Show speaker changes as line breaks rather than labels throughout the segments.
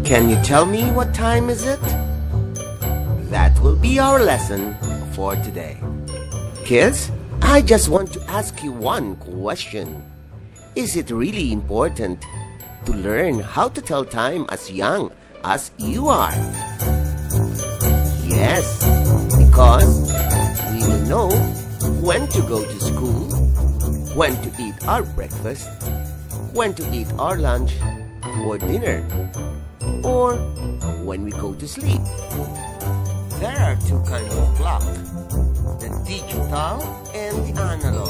Can you tell me what time is it? That will be our lesson for today. Kids, I just want to ask you one question. Is it really important to learn how to tell time as young as you are? Yes, because we will know when to go to school, when to eat our breakfast, when to eat our lunch or dinner, or when we go to sleep. There are two kinds of clock, the digital and the analog.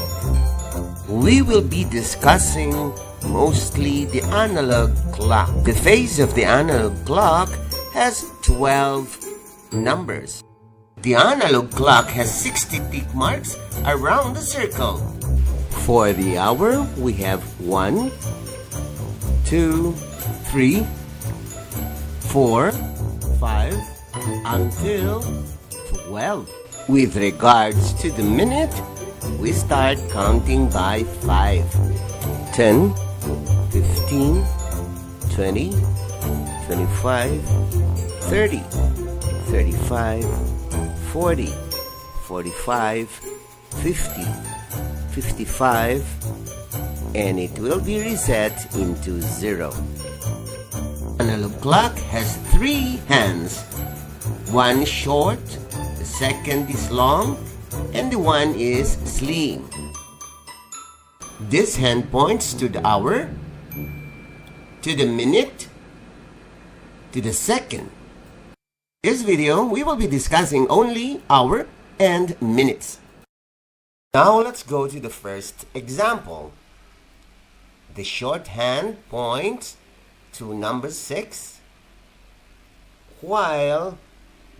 We will be discussing mostly the analog clock. The face of the analog clock has 12 numbers. The analog clock has 60 tick marks around the circle. For the hour, we have 1, 2, 3, 4, 5, until 12. With regards to the minute, we start counting by 5. 10, 15, 20, 25, 30, 35, 40, 45, 50, 55, and it will be reset into 0. Analog clock has 3 hands. One short, the second is long, and the one is slim. This hand points to the hour, to the minute, to the second. This video, we will be discussing only hour and minutes. Now let's go to the first example. The short hand points to number 6, while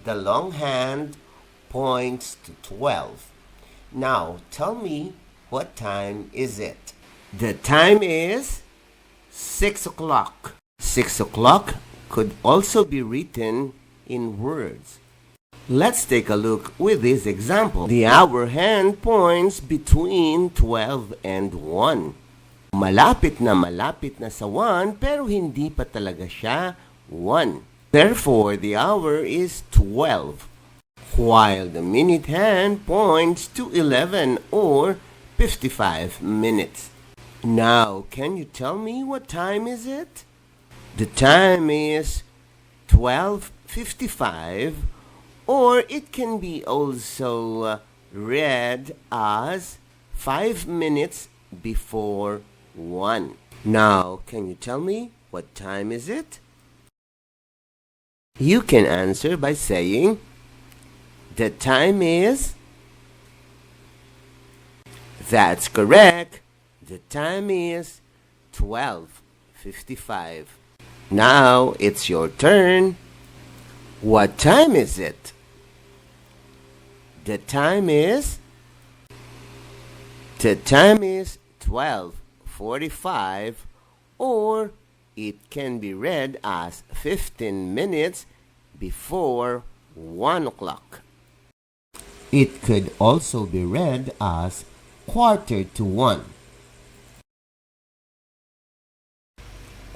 the long hand points to 12. Now tell me, what time is it? The time is 6 o'clock. 6 o'clock could also be written in words. Let's take a look with this example. The hour hand points between 12 and 1. Malapit na sa 1 pero hindi pa talaga siya 1. Therefore, the hour is 12. While the minute hand points to 11 or 55 minutes. Now, can you tell me what time is it? The time is 12:55, or it can be also read as 5 minutes before 1. Now, can you tell me what time is it? You can answer by saying, the time is... That's correct. The time is 12:55. Now it's your turn. What time is it? The time is 12:45, or it can be read as 15 minutes before 1 o'clock. It could also be read as 1:45.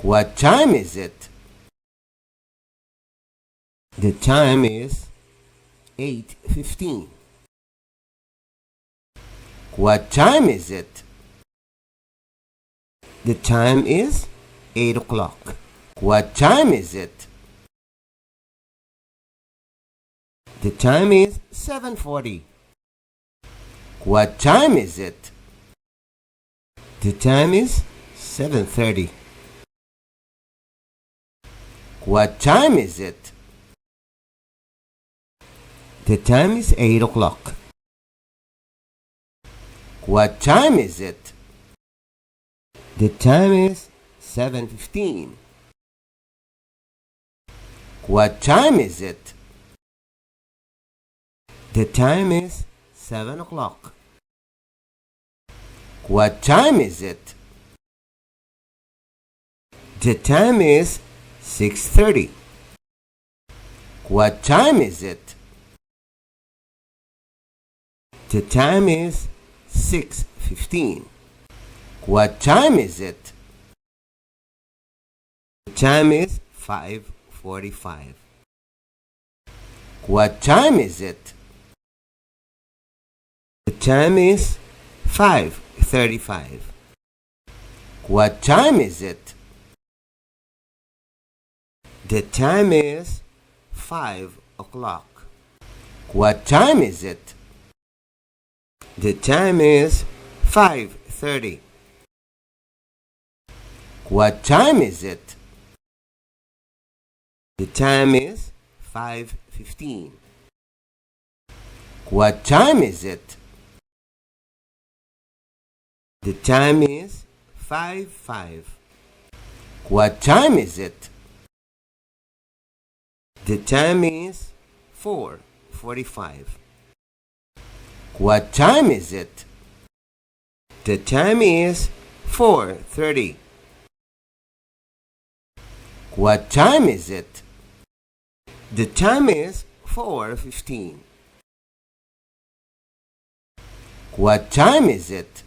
What time is it? The time is 8:15. What time is it? The time is 8 o'clock. What time is it? The time is 7:40. What time is it? The time is 7:30. What time is it? The time is 8 o'clock. What time is it? The time is 7:15. What time is it? The time is 7 o'clock. What time is it? The time is 6:30. What time is it? The time is 6:15. What time is it? The time is 5:40. 4:45. What time is it? The time is 5:35. What time is it? The time is 5 o'clock. What time is it? The time is 5:30. What time is it? The time is 5:15. What time is it? The time is 5:05. What time is it? The time is 4:45. What time is it? The time is 4:30. What time is it? The time is 4:15. What time is it?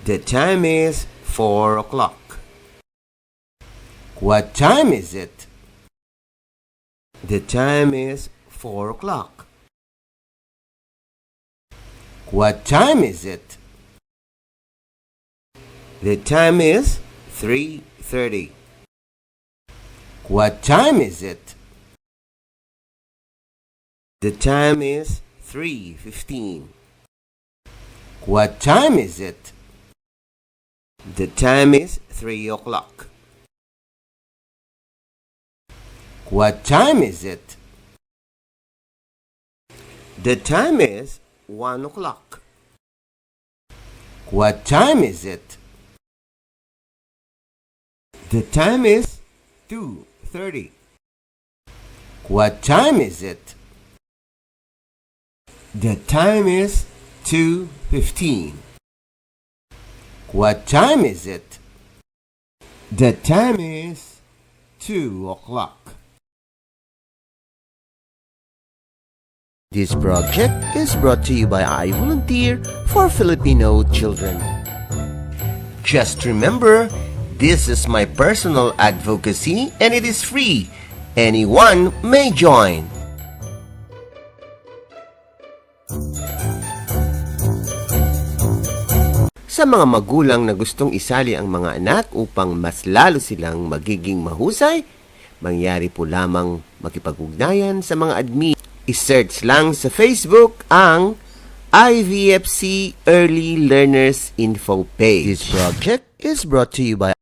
The time is 4 o'clock. What time is it? The time is 4 o'clock. What time is it? The time is 3:30. What time is it? The time is 3:15. What time is it? The time is 3 o'clock. What time is it? The time is 1 o'clock. What time is it? The time is 2:30. What time is it? The time is 2:15. What time is it? The time is 2 o'clock. This project is brought to you by I Volunteer for Filipino Children. Just remember, this is my personal advocacy and it is free. Anyone may join. Sa mga magulang na gustong isali ang mga anak upang mas lalo silang magiging mahusay, mangyari po lamang makipag-ugnayan sa mga admin. I-search lang sa Facebook ang IVFC Early Learners Info page. This project is brought to you by